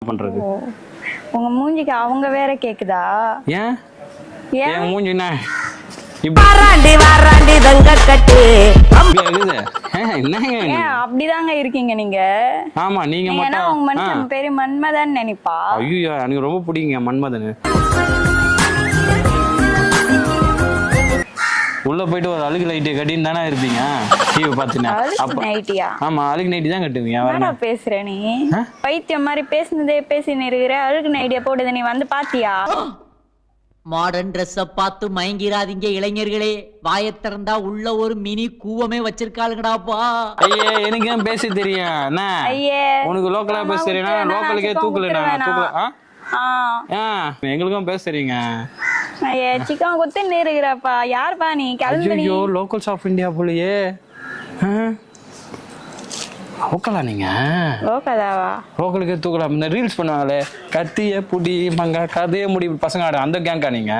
பண்றது? உங்க மூஞ்சிக்கு அவங்க வேற கேக்குதா? ஏன் என் மூஞ்சி என்ன வாராண்டி தங்க கட்டு என்னங்க? அப்படிதாங்க இருக்கீங்க நீங்க. ஆமா நீங்க மட்டும் உங்க மனுஷன் பேரு மன்மதன் நினைப்பா. ஐயோ எனக்கு ரொம்ப பிடிக்குங்க மன்மதன். உள்ள போயிட்டு ஒரு அழுகு லைட்டை கட்டின்னு தானே இருப்பீங்க டிவி பாத்தீங்கன்னா. ஆமா அழுகு நைட்டி தான் கட்டுவீங்க. பேசுற நீ பைத்தியம் மாதிரி பேசுனதே பேசின்னு இருக்கிற. அழுகு நைட்டிய போடுது நீ வந்து பாத்தியா? மாடர்ன் ட்ரெஸ்ஸ பார்த்து மயங்கிறாதீங்க இளைஞர்களே. வாயை திறந்தா உள்ள ஒரு மினி கூவமே வச்சிருக்காளுங்கடாப்பா. ஐயே எனக்கு ஏன் பேச தெரியும் என்ன? உனக்கு லோக்கலா பேச தெரியும், லோக்கலுக்கே தூக்கல. எங்களுக்கும் பேச தெரியுங்க. சிக்கன் குத்துன்னு இருக்கிறப்பா. யாருப்பா நீ? கிளம்பி லோக்கல்ஸ் ஆஃப் இந்தியா போலயே. லோக்கலா நீங்க? லோக்கலாவா? லோக்கலுக்கே தூக்கலாம். இந்த ரீல்ஸ் பண்ணுவாங்களே கத்திய புடி மங்க கதைய முடி பசங்க ஆட அந்த கேங்கா நீங்க?